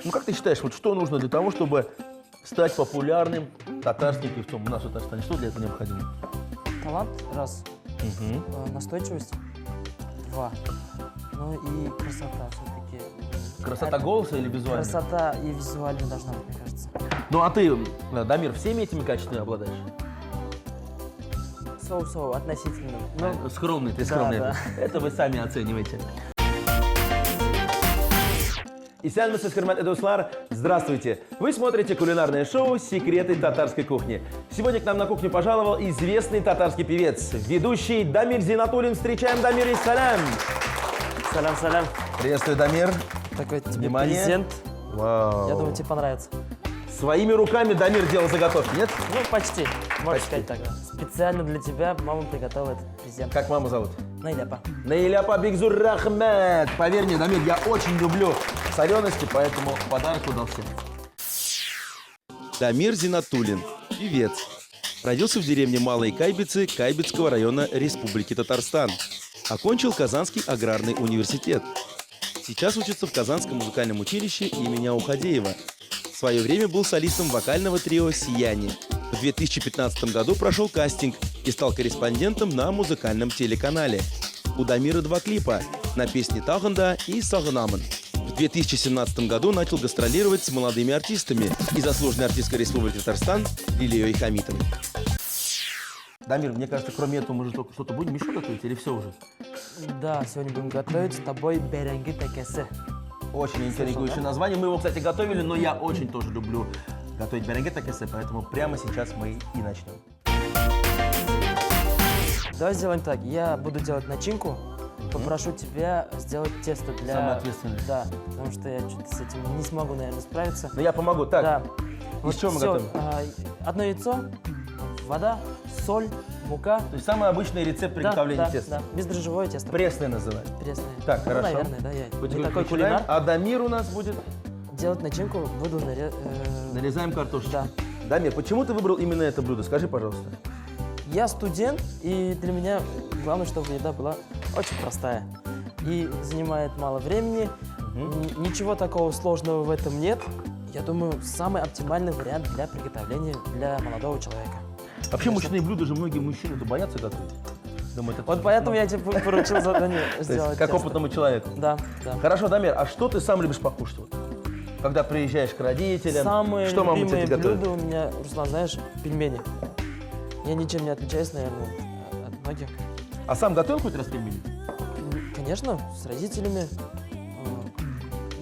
Ну, как ты считаешь, вот что нужно для того, чтобы стать популярным татарским певцом у нас в Татарстане? Что для этого необходимо? Талант, раз. Настойчивость, два. Ну и красота все-таки. Красота голоса или визуально? Красота и визуально должна быть, мне кажется. Ну, а ты, Дамир, всеми этими качествами обладаешь? Соу-соу, относительно. Ну, Скромный, ты да, скромный. да. Это вы сами оцениваете. Исәнмесез, хөрмәтле дуслар, здравствуйте! Вы смотрите кулинарное шоу «Секреты татарской кухни». Сегодня к нам на кухню пожаловал известный татарский певец, ведущий Дамир Зинатуллин. Встречаем Дамир, салям! салям-салям. Приветствую, Дамир. Такой тебе Внимание. презент. Вау. Я думаю, тебе понравится. Своими руками Дамир делал заготовки, нет? Ну, почти. Можно Почти. сказать так. Да. Специально для тебя мама приготовила этот презент. Как маму зовут? Найляпа. Наиляпа Бигзур Рахмет. Поверь мне, Дамир, я очень люблю солености, поэтому подарок удался. Дамир Зинатуллин, певец. Родился в деревне Малые Кайбицы Кайбицкого района Республики Татарстан. Окончил Казанский аграрный университет. Сейчас учится в Казанском музыкальном училище имени Аухадеева. В свое время был солистом вокального трио «Сияние». В 2015 году прошел кастинг и стал корреспондентом на музыкальном телеканале. У Дамира 2 клипа на песни «Таганда» и «Сагнаман». В 2017 году начал гастролировать с молодыми артистами и заслуженной артисткой Республики Татарстан Лилией Хамитовой. Дамир, мне кажется, кроме этого мы же только что-то будем еще готовить или все уже? Да, сегодня будем готовить с тобой беренги текесы. Очень интригующее да? название. Мы его, кстати, готовили, но я очень тоже люблю готовить беренге такесе, поэтому прямо сейчас мы и начнем. Давай сделаем так. Я буду делать начинку. Попрошу тебя сделать тесто для... Самое ответственное. Да, потому что я что-то с этим не смогу, наверное, справиться. Но я помогу. Так, Да. из чего мы всё, готовим? Одно яйцо, вода, соль, мука. То есть самый обычный рецепт приготовления да, теста. Да, бездрожжевое тесто. Пресное называют. Пресное. Так, Ну, хорошо. наверное, да, я не Потихоньку такой начинаем. кулинар. А Дамир у нас будет? Делать начинку буду Нарезаем картошку. Да. Дамир, почему ты выбрал именно это блюдо? Скажи, пожалуйста. Я студент, и для меня главное, чтобы еда была очень простая. И занимает мало времени, ничего такого сложного в этом нет. Я думаю, самый оптимальный вариант для приготовления для молодого человека. Вообще мучные блюда же многие мужчины-то боятся готовить. Думают, это Вот поэтому я тебе поручил задание То есть, сделать как тесто. опытному человеку. Да, да. Хорошо, Дамир, а что ты сам любишь покушать? Вот? Когда приезжаешь к родителям, Самые что мама тебе любимые готовит? блюда у меня, Руслан, знаешь, пельмени. Я ничем не отличаюсь, наверное, от многих. А сам готовил хоть раз пельмени? Конечно, с родителями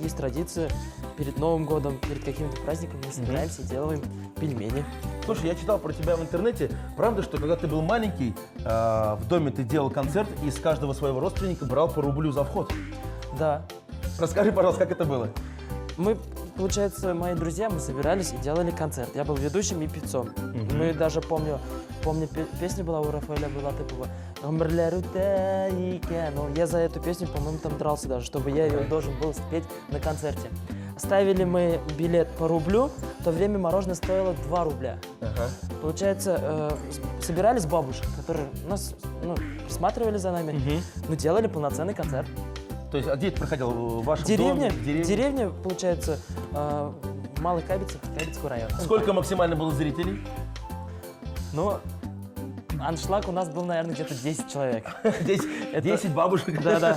есть традиция. Перед Новым годом, перед какими-то праздниками мы собираемся и делаем пельмени. Слушай, я читал про тебя в интернете. Правда, что когда ты был маленький, в доме ты делал концерт и с каждого своего родственника брал по рублю за вход? Да. Расскажи, пожалуйста, как это было? Мы, получается, мои друзья, мы собирались и делали концерт. Я был ведущим и певцом. Мы даже помню, песня была у Рафаэля Булатыпова. Ну, я за эту песню, по-моему, там дрался даже, чтобы я ее должен был спеть на концерте. Ставили мы билет по рублю, в то время мороженое стоило 2 рубля. Ага. Получается, собирались бабушки, которые нас присматривали за нами, делали полноценный концерт. То есть, а где это проходил? В вашем Деревня, доме? деревня, получается, в Малой Кайбице, Кайбицкого района. Сколько максимально было зрителей? Ну, аншлаг у нас был, наверное, где-то 10 человек. 10 бабушек. Да-да,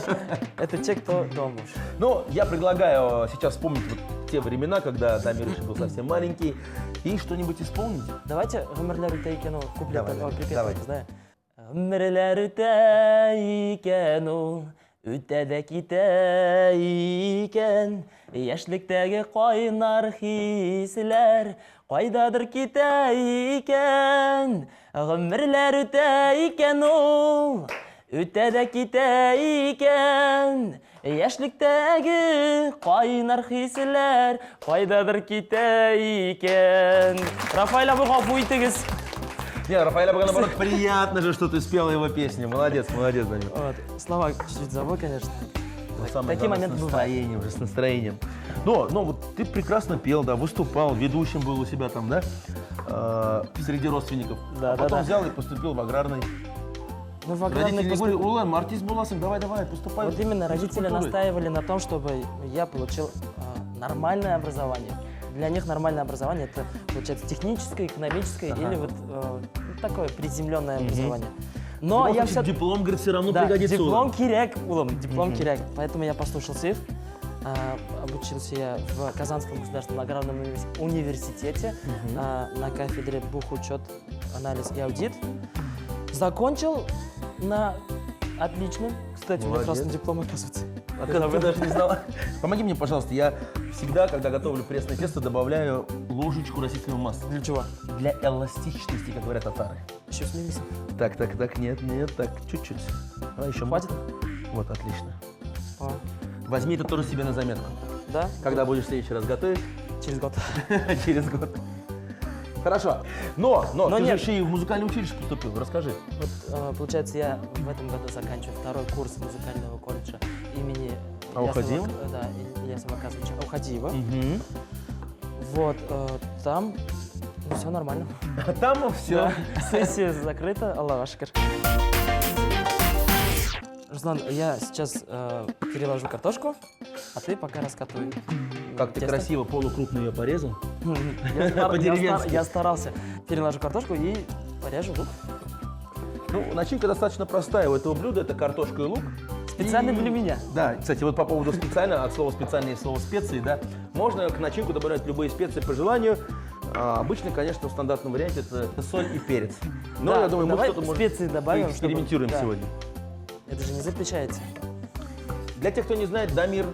это те, кто дома уж. Ну, я предлагаю сейчас вспомнить вот те времена, когда Дамир еще был совсем маленький, и что-нибудь исполнить. Давайте «Гомерлер утайкену» куплет, Давай, припев, давай. знаю. «Гомерлер утайкену, үтәдә китә икән, яшьлектәге кайнар хисләр, кайдадыр китә икән, гомерләр үтә икән ул, үтәдә китә икән, яшьлектәге кайнар хисләр, кайдадыр китә икән». Рафаэль абый, гафу итегез. Не, Рафаэль Абага, наоборот, приятно же, что ты спела его песни. Молодец, молодец, Дамир. Вот. Слова чуть-чуть забыл, конечно. Но самое Такие главное, моменты с бывают. настроением, уже с настроением. Но вот ты прекрасно пел, да, выступал, ведущим был у себя там, да, среди родственников. Да, а потом да. взял и поступил в аграрный. Ну, в аграрный Родители говорили, Улан, артист Буласың, давай, поступай. Вот именно в родители физкультуру». настаивали на том, чтобы я получил нормальное образование. Для них нормальное образование это, получается, техническое, экономическое или вот такое приземленное образование. Но я все... Диплом, говорит, все равно Да, пригодится. диплом керек, диплом керек. Поэтому я послушался их. Обучился я в Казанском государственном аграрном университете на кафедре бухучет, анализ и аудит. Закончил на отличном. Кстати, у меня Молодец. красный диплом, оказывается. Оказывается, ты даже не знала. Помоги мне, пожалуйста, я всегда, когда готовлю пресное тесто, добавляю ложечку растительного масла. Для чего? Для эластичности, как говорят татары. Еще с мелисом. Так, нет, так, чуть-чуть. А еще Хватит? Вот, отлично. А, Возьми это тоже себе на заметку. да? Когда будешь в следующий раз готовить, Через год. через год. Хорошо. Но ты же нет. еще и в музыкальное училище поступил. Расскажи. Вот, получается, я в этом году заканчиваю второй курс музыкального колледжа имени Аухадиева? Да, Ильяса Маказовича Аухадиева. Угу. Вот, там все нормально. Там все. Сессия закрыта, Аллах шикар. Руслан, я сейчас переложу картошку, а ты пока раскатывай. Как ты тесто. красиво полукрупно ее порезал. Я По-деревенски. я старался. Переложу картошку и порежу лук. Ну, начинка достаточно простая у этого блюда. Это картошка и лук. Специально для меня. Да, кстати, вот по поводу специально, от слова специально есть слово специи, да. Можно к начинку добавлять любые специи по желанию. Обычно, конечно, в стандартном варианте это соль и перец. Но Да, я думаю, мы давай что-то специи добавим, чтобы- экспериментируем да. сегодня. Это же не запрещается. Для тех, кто не знает, Дамир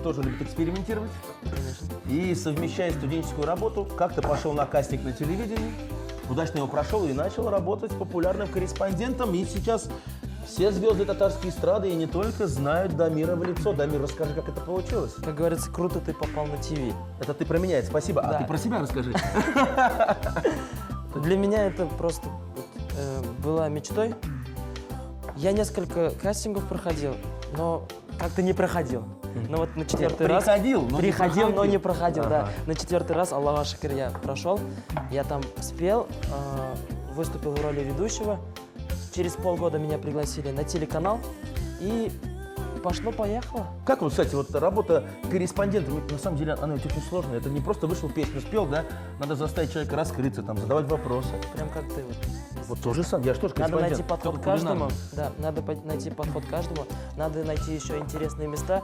тоже любит экспериментировать. Конечно. И, совмещая студенческую работу, как-то пошел на кастинг на телевидении, удачно его прошел и начал работать популярным корреспондентом. И сейчас все звезды татарской эстрады и не только знают Дамира в лицо. Дамир, расскажи, как это получилось. Как говорится, круто ты попал на ТВ. Это ты про меня, спасибо. А Да. ты про себя расскажи. Для меня это просто была мечтой. Я несколько кастингов проходил, но как-то не проходил. Но вот на четвертый раз... приходил, но не Приходил, но проходил. не проходил, да. Ага. На четвертый раз, Аллах шикар, я прошел. Я там спел, выступил в роли ведущего. Через полгода меня пригласили на телеканал. И пошло-поехало. Как вот, кстати, вот работа корреспондентом, ведь на самом деле она ведь очень сложная. Это не просто вышел, песню спел, да? Надо заставить человека раскрыться, там, задавать вопросы. Прям как ты вот. Вот то же самое, я же тоже Надо корреспондент. найти подход только каждому. кулинарный. Да, надо найти подход каждому. Надо найти еще интересные места.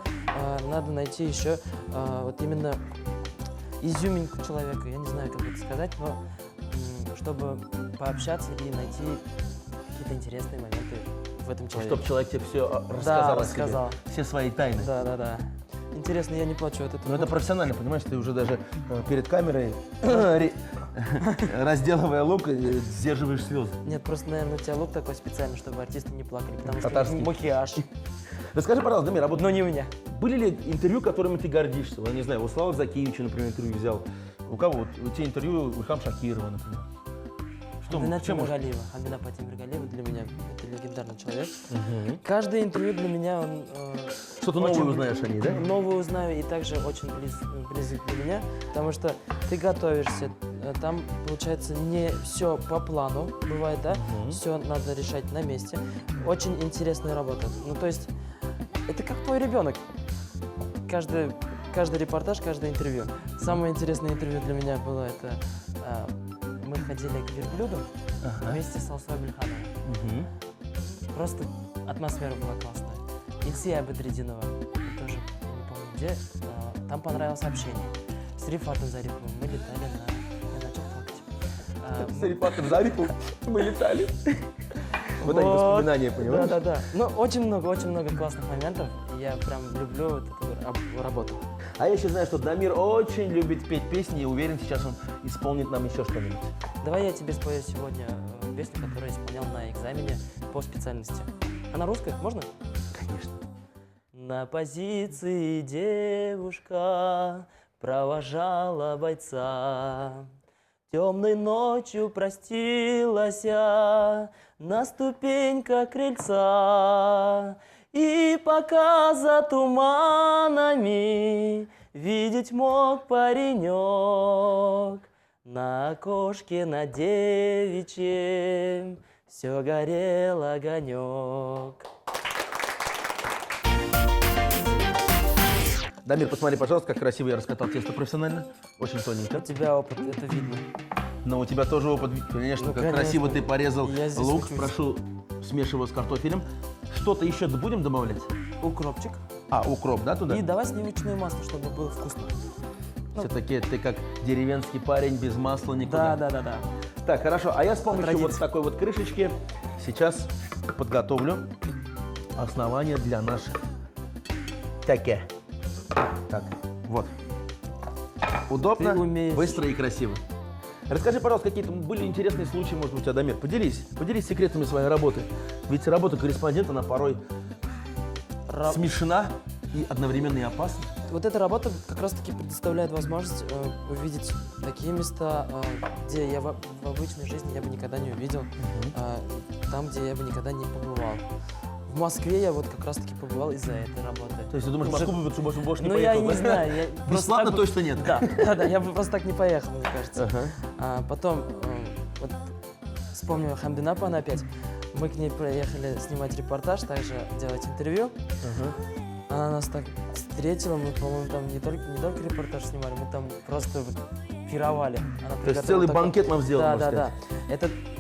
Надо найти еще вот именно изюминку человека. Я не знаю, как это сказать, но чтобы пообщаться и найти какие-то интересные моменты в этом человеке. Чтобы человек тебе все рассказал о себе, рассказал. все свои тайны. Да. Интересно, я не плачу от этого. Но это профессионально, понимаешь, ты уже даже перед камерой, разделывая лук, сдерживаешь слезы. Нет, просто, наверное, у тебя лук такой специальный, чтобы артисты не плакали, потому что Татарский. макияж. Расскажи, пожалуйста, Дамир, а вот Но не у меня. были ли интервью, которыми ты гордишься? Я не знаю, у Славы Закиевича, например, интервью взял. У кого? Вот, у тебя интервью Ильхам Шакирова, например. Что, Амина чем можешь- Тимиргалиева. Амина Тимиргалиева для меня это легендарный человек. Каждое интервью для меня он Что-то очень новое узнаешь о ней, да? новое узнаю и также очень близок для меня, потому что ты готовишься, там получается не все по плану бывает, да, все надо решать на месте. Очень интересная работа. Ну то есть это как твой ребенок. Каждый репортаж, каждое интервью. Самое интересное интервью для меня было это мы ходили к верблюду вместе с Алсой Абельхановой. Просто атмосфера была классная. Ильсия Бадрединова, тоже, я не помню где, там понравилось общение. С Рифатом Зариповым мы летали на... Я начал плакать. С Рифатом Зариповым мы летали. Вот они воспоминания, понимаешь? Да. Ну, очень много классных моментов. И я прям люблю вот эту работу. А я еще знаю, что Дамир очень любит петь песни и уверен, сейчас он исполнит нам еще что-нибудь. Давай я тебе спою сегодня песню, которую я исполнял на экзамене по специальности. Она русская? Можно? Конечно. На позиции девушка провожала бойца. Темной ночью простилась на ступеньках крыльца. И пока за туманами видеть мог паренек, на окошке на девичьем все горел огонек. Дамир, посмотри, пожалуйста, как красиво я раскатал тесто профессионально. Очень У тоненько. тебя опыт, это видно. Но у тебя тоже опыт, конечно, Ну, как конечно. красиво ты порезал Я здесь лук. учусь. Прошу, смешивай с картофелем. Что-то еще будем добавлять? Укропчик. Укроп, да, туда? И давай сливочное масло, чтобы было вкусно. Все-таки ты как деревенский парень, без масла никуда. Да. Так, хорошо. А я с помощью традиции. вот такой вот крышечки сейчас подготовлю основание для наших таке. Так, вот. Удобно, Ты умеешь. быстро и красиво. Расскажи, пожалуйста, какие-то были интересные случаи, может быть, у тебя, Дамир. Поделись секретами своей работы. Ведь работа корреспондента, она порой смешна и одновременно и опасна. Вот эта работа как раз-таки предоставляет возможность увидеть такие места, где я в обычной жизни я бы никогда не увидел, там, где я бы никогда не побывал. В Москве я вот как раз-таки побывал из-за этой работы. То есть ты думаешь, в Уже- Москву больше не Ну, поехал? я не да? знаю. Я просто Бесплатно так бы- точно нет. Да, я бы просто так не поехал, мне кажется. Ага. Потом, вот, вспомню Хамдина Пана опять. Мы к ней приехали снимать репортаж, также делать интервью. Она нас так встретила, мы, по-моему, там не только репортаж снимали, мы там просто вот пировали. Она То есть приготовила целый такой- банкет нам сделал, можно Да.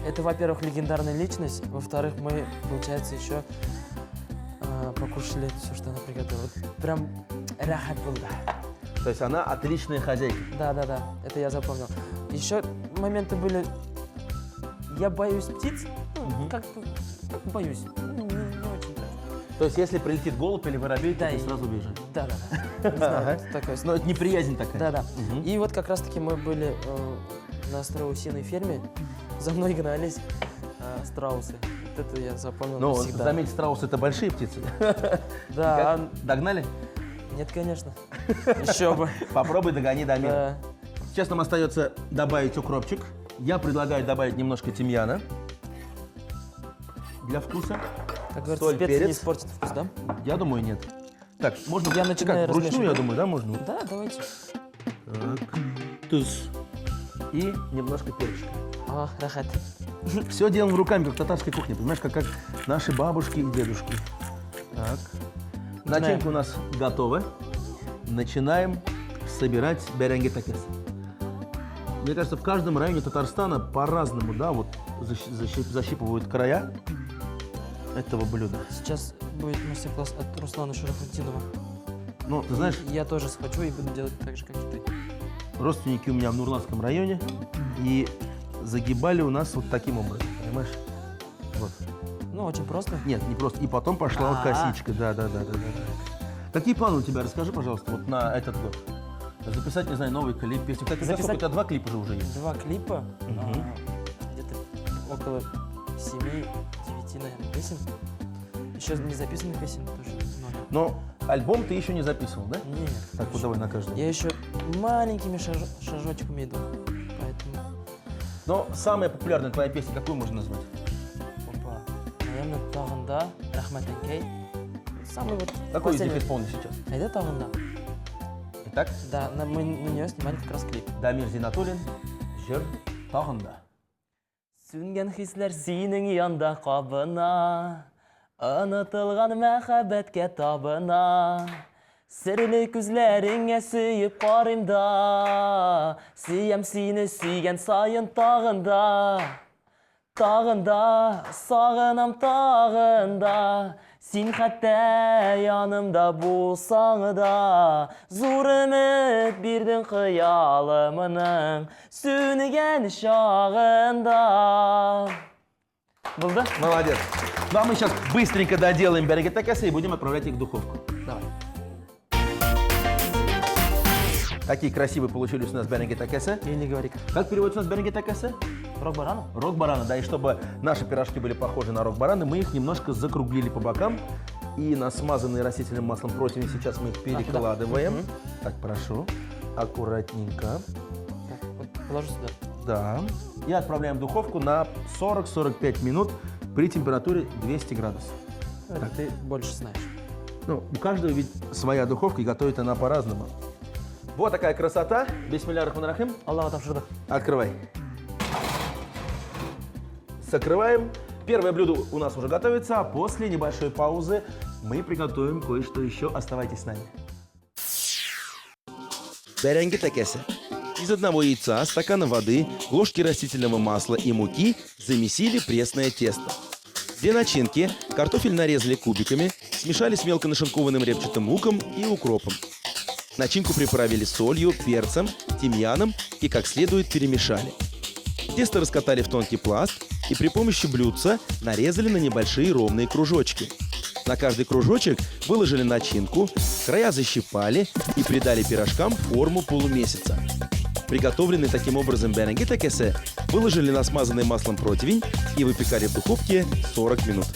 Это, во-первых, легендарная личность, во-вторых, мы, получается, еще покушали все, что она приготовила. Вот прям рахат был, да. То есть она отличная хозяйка. Да, это я запомнил. Еще моменты были, я боюсь птиц, как-то боюсь, не очень так. То есть если прилетит голубь или воробей, то Да, ты и- сразу бежишь. Да. Не знаю, такое. Но это неприязнь такая. Да. Мгм. И вот как раз-таки мы были на страусиной ферме, за мной гнались страусы. Вот это я запомнил Но навсегда. заметь, страусы это большие птицы. Да, Как? Догнали? нет, конечно. Еще бы. Попробуй догони Дамира. Да. Сейчас нам остается добавить укропчик. Я предлагаю добавить немножко тимьяна для вкуса. Как говорится, Соль, специи не перец. испортят вкус, да? Я думаю, нет. Так, можно Я начинаю как, вручную, я размешивать. думаю, да, можно? Да, давайте. Так. Туз. И немножко перчика. Рахат. Все делаем руками, как в татарской кухне, понимаешь, как наши бабушки и дедушки. Так. Начинка у нас готова. Начинаем собирать беренге такес. Мне кажется, в каждом районе Татарстана по-разному, да, вот защипывают края этого блюда. Сейчас будет мастер-класс от Руслана Шарафутдинова. Ну, ты знаешь, Я тоже схвачу и буду делать так же, как и ты. родственники у меня в Нурлатском районе, и загибали у нас вот таким образом, понимаешь? Вот. Ну, очень просто. Нет, не просто. И потом пошла вот косичка. Да. Какие планы у тебя? Расскажи, пожалуйста, вот на этот год. Записать, не знаю, новый клип, песню. Кстати, у тебя сколько? У тебя 2 клипа же уже есть. 2 клипа, Мгм. где-то около 7-9, наверное, песен. Еще не записанных песен тоже много. Но альбом ты еще не записывал, да? Нет. Так, вот давай на каждом. Я еще маленькими шажочками иду, поэтому... Но самая популярная твоя песня, какую можно назвать? Опа. Наверное, Тағында, Рахмат Анкей. Самый вот... Какой из них последний. исполнишь сейчас? Это Тағында. Итак, Да, мы на нее снимали как раз клип. Дамир Зинатуллин, «Жыр тағында». Сүнгән хисләр синең янда кабына, онытылган мәхәббәткә табына. Серле күзләреңә сөеп карыйм да, сөям сине сөйгән саен тагында. Тагында, сагынам тагында, син хәтта янымда булсаң да. Зур өмет бирдең хыялымның сүнгән чагында. Булды? Молодец. Ну а мы сейчас быстренько доделаем беренге такесы и будем отправлять их в духовку. Давай. Такие красивые получились у нас беренге такесы. И не говори. Как переводится у нас беренге такесы? Рог барана? Рог барана, да, и чтобы наши пирожки были похожи на рог барана, мы их немножко закруглили по бокам. И на смазанные растительным маслом противни сейчас мы их перекладываем. Мгм. Так, прошу. Аккуратненько. Так, вот положу сюда. Да. И отправляем в духовку на 40-45 минут при температуре 200 градусов. Так. Ты больше знаешь. Ну, у каждого ведь своя духовка, и готовит она по-разному. Вот такая красота. Бисмилля рахман рахим. Аллаху тапшырдык. Открывай. Закрываем. Первое блюдо у нас уже готовится, а после небольшой паузы мы приготовим кое-что еще. Оставайтесь с нами. беренгетекесе. Из одного яйца, стакана воды, ложки растительного масла и муки замесили пресное тесто. Две начинки, картофель нарезали кубиками, смешали с мелко нашинкованным репчатым луком и укропом. Начинку приправили солью, перцем, тимьяном и как следует перемешали. Тесто раскатали в тонкий пласт и при помощи блюдца нарезали на небольшие ровные кружочки. На каждый кружочек выложили начинку, края защипали и придали пирожкам форму полумесяца. Приготовленный таким образом беренгетекесе выложили на смазанный маслом противень и выпекали в духовке 40 минут.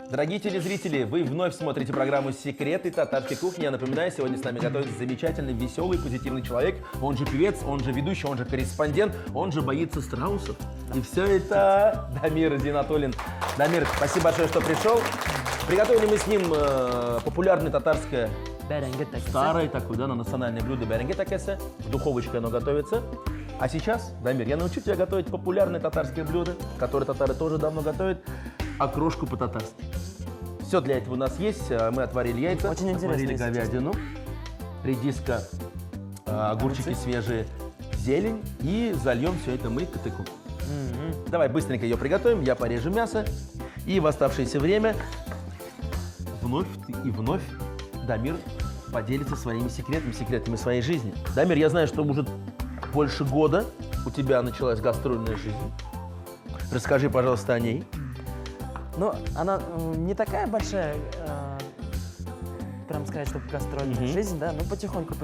Дорогие телезрители, вы вновь смотрите программу «Секреты татарской кухни». Я напоминаю, сегодня с нами готовится замечательный, веселый, позитивный человек. Он же певец, он же ведущий, он же корреспондент, он же боится страусов. И все это Дамир Зинатуллин. Дамир, спасибо большое, что пришел. Приготовили мы с ним популярное татарское, старое такое, да, на национальное блюдо беренгетекесе. В духовочке оно готовится. А сейчас, Дамир, я научу тебя готовить популярное татарское блюдо, которое татары тоже давно готовят, окрошку по-татарски. Все для этого у нас есть. Мы отварили яйца, Очень интересно, отварили если говядину, редиска, огурчики свежие, зелень и зальем все это мы катыку. Давай быстренько ее приготовим, я порежу мясо. И в оставшееся время вновь и вновь Дамир поделится своими секретами своей жизни. Дамир, я знаю, что уже больше года у тебя началась гастрольная жизнь. Расскажи, пожалуйста, о ней. Ну, она не такая большая, прям сказать, что гастрольная жизнь, да, но потихоньку,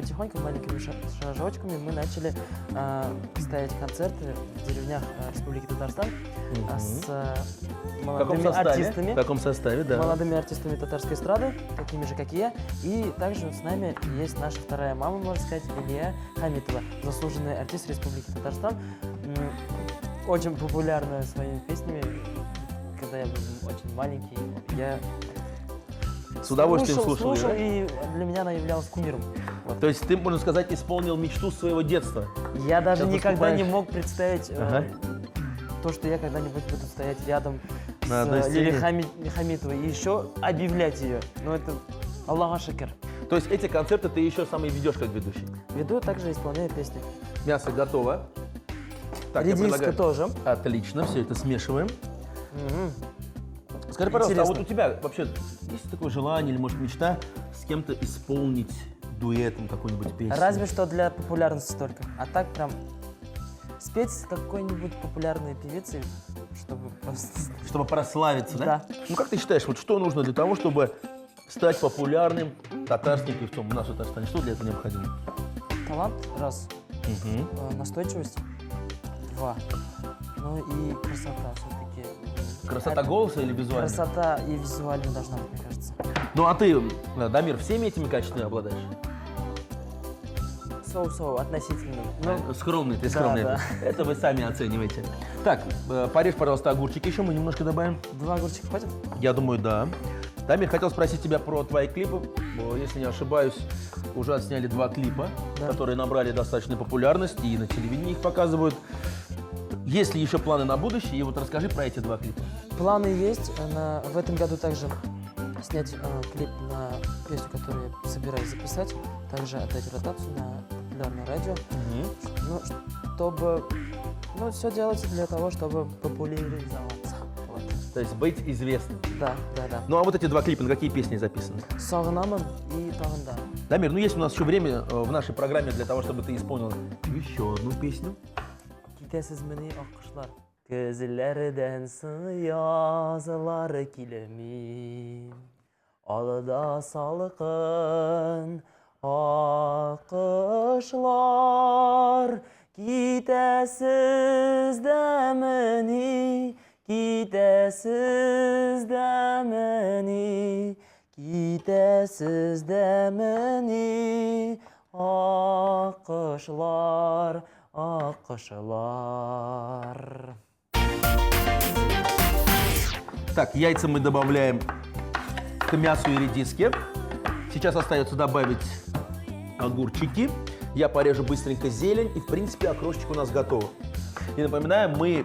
маленькими шажочками мы начали ставить концерты в деревнях Республики Татарстан с молодыми артистами. В каком составе, да. Молодыми артистами татарской эстрады, такими же, как и я. И также с нами есть наша вторая мама, можно сказать, Лилия Хамитова, заслуженный артист Республики Татарстан, очень популярная своими песнями. Когда я был очень маленький, я С удовольствием слушал слушал, ее, да? и для меня она являлась кумиром. Вот. То есть ты, можно сказать, исполнил мечту своего детства. Я даже Сейчас никогда выступаешь. не мог представить то, что я когда-нибудь буду стоять рядом На одной с Лилией сцене. Хамитовой и еще объявлять ее. Ну это Аллаха шакир. То есть эти концерты ты еще сам и ведешь как ведущий. Веду, также исполняю песни. Мясо готово. Так, я Редиска предлагаю- тоже. Отлично, все это смешиваем. Скажи, пожалуйста, а Интересно. вот у тебя вообще есть такое желание или, может, мечта с кем-то исполнить дуэтом какую-нибудь песню? Разве что для популярности только. А так прям спеть с какой-нибудь популярной певицей, чтобы просто... Чтобы прославиться, да? Да. Ну, как ты считаешь, вот что нужно для того, чтобы стать популярным татарским певцом у нас в Татарстане? Что для этого необходимо? Талант, раз. Настойчивость, два. Ну и красота все-таки. Красота голоса или визуально? Красота и визуально должна быть, мне кажется. Ну, а ты, Дамир, всеми этими качествами обладаешь? Соу-соу, относительно. Ну, Скромный, ты да, скромный. да. Это вы сами оцениваете. Так, порежь, пожалуйста, огурчики еще, мы немножко добавим. 2 огурчика хватит? Я думаю, да. Дамир, хотел спросить тебя про твои клипы. Если не ошибаюсь, уже отсняли 2 клипа, Да. которые набрали достаточную популярность, и на телевидении их показывают. Есть ли еще планы на будущее? И вот расскажи про эти 2 клипа. Планы есть. В этом году также снять клип на песню, которую я собираюсь записать. Также отдать ротацию на популярное радио. Ну, чтобы... Ну, все делается для того, чтобы популяризоваться. Вот. То есть быть известным. Да. Ну а вот эти 2 клипа, на какие песни записаны? Сагнаман и Таганда. Дамир, ну есть у нас еще время в нашей программе для того, чтобы ты исполнил еще одну песню. Kitesiz mini akışlar Gözlerden yazılar kilemim Alda salkın akışlar Kitesiz demeni Kitesiz demeni Kitesiz demeni Akışlar Акышылар. Так, яйца мы добавляем к мясу и редиске. Сейчас остается добавить огурчики. Я порежу быстренько зелень, и, в принципе, окрошечка у нас готова. И напоминаю, мы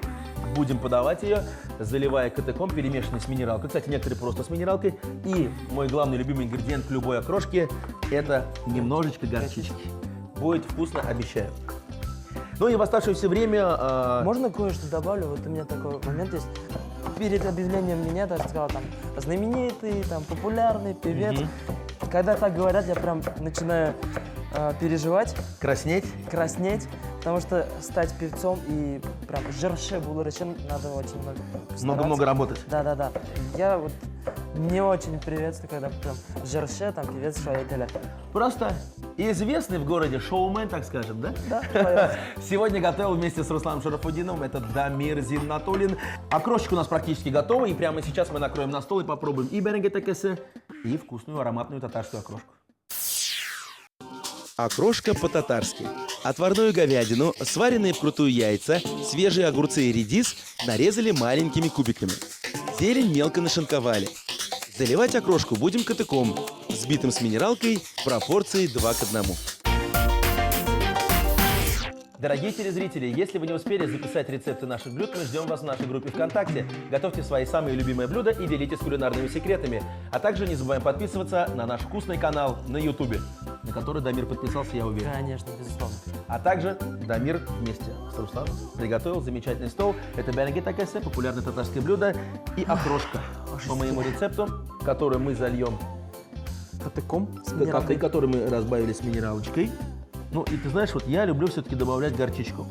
будем подавать ее заливая кипятком, перемешанный с минералкой. Кстати, некоторые просто с минералкой. И мой главный любимый ингредиент к любой окрошке – это немножечко горчички. Будет вкусно, обещаю. Ну и в оставшееся время… Можно кое-что добавлю? Вот у меня такой момент есть. Перед объявлением меня даже сказал там знаменитый, там популярный певец. Когда так говорят, я прям начинаю переживать, краснеть. краснеть, потому что стать певцом и прям жерше было решено, надо очень много стараться. Много-много работать. Да. Я вот не очень приветствую, когда прям жерше, там певец шоу-теле. Просто известный в городе шоумен, так скажем, да? Да. Сегодня готовил вместе с Русланом Шарафутдиновым, это Дамир Зиннатуллин. Окрошечка у нас практически готова, и прямо сейчас мы накроем на стол и попробуем и беренгетекесе, и вкусную ароматную татарскую окрошку. Окрошка по-татарски. Отварную говядину, сваренные вкрутую яйца, свежие огурцы и редис нарезали маленькими кубиками. Зелень мелко нашинковали. Заливать окрошку будем катыком, взбитым с минералкой в пропорции 2 к 1. Дорогие телезрители, если вы не успели записать рецепты наших блюд, мы ждем вас в нашей группе ВКонтакте. Готовьте свои самые любимые блюда и делитесь кулинарными секретами. А также не забываем подписываться на наш вкусный канал на Ютубе, на который Дамир подписался, я уверен. Конечно, безусловно. А также Дамир вместе с Русланом приготовил замечательный стол. Это беренгетекесе, популярное татарское блюдо, и окрошка по моему рецепту, который мы зальем, Катыком с минералкой. который мы разбавили с минералочкой. Ну и ты знаешь, вот я люблю все-таки добавлять горчичку.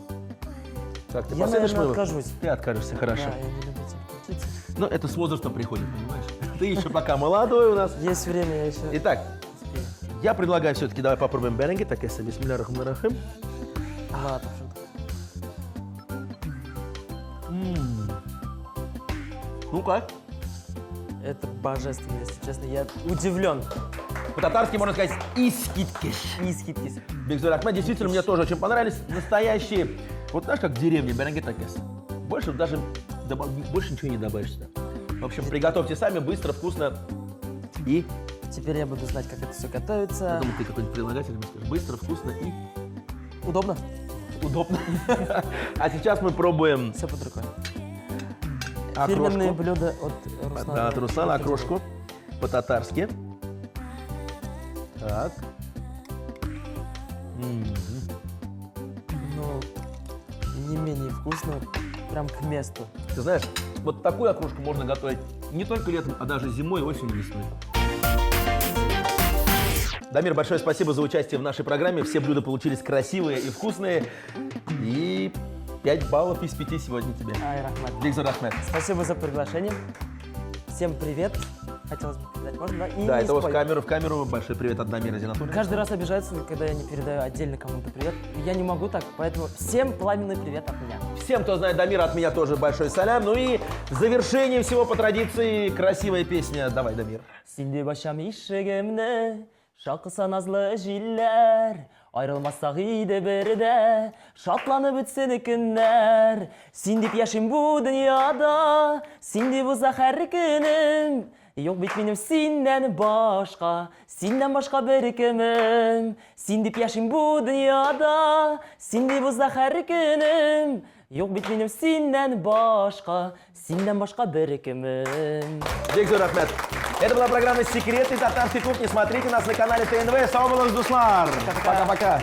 Как ты Я, последуешь наверное, моему? откажусь. Ты откажешься, хорошо. Да, я не люблю этим крутиться. Но это с возрастом приходит, понимаешь? Ты еще пока молодой у нас. Есть время, я еще Итак, успею. я предлагаю все-таки давай попробуем беренгетекесе. Бисмилля рахман рахим. Ладно, Ну как? это божественно, если честно. Я удивлен. По-татарски можно сказать искиткиш. Искиткис. Бекзур Ахмед, действительно, мне тоже очень понравились. Настоящие, вот знаешь, как в деревне, беренгетекесе. Больше даже, больше ничего не добавишь сюда. В общем, приготовьте сами, быстро, вкусно. И, Теперь я буду знать, как это все готовится. я думаю, ты какой-нибудь прилагательный мне скажешь. Быстро, вкусно и Удобно? удобно. А сейчас мы пробуем Все под рукой. окрошку. Фирменные блюда от Руслана. Да, от Руслана окрошку по-татарски. Так. Ну, не менее вкусно, прям к месту. Ты знаешь, вот такую окрошку можно готовить не только летом, а даже зимой, осенью, весной. Дамир, большое спасибо за участие в нашей программе. Все блюда получились красивые и вкусные. И 5 баллов из 5 сегодня тебе. Ай, Рахмат. Бекзур Ахмед. Спасибо за приглашение. Всем привет. Хотелось бы передать, можно, да? И Да, не это вот в спой. камеру. Большой привет от Дамира Зиннатуллина. Каждый раз обижаются, когда я не передаю отдельно кому-то привет. Я не могу так, поэтому всем пламенный привет от меня. Всем, кто знает Дамира, от меня тоже большой салям. Ну и в завершение всего по традиции красивая песня. Давай, Дамир. Синди башам ишегемне, шалқыса назлы җилләр, айрылмассак иде бердә, шатланып үтсен көннәр. Син дип яшим бу дөньяда, син дип уза һәр көнем. Юк бит минем синнән башка бер кемем. Син дип яшим бу дөньяда, син дип уза һәр көнем. Юк бит минем синнән башка бер кемем. Бекзур Ахмед. Это была программа «Секреты татарской кухни». Смотрите нас на канале ТНВ. Сау булыңыз, дуслар. Пока-пока.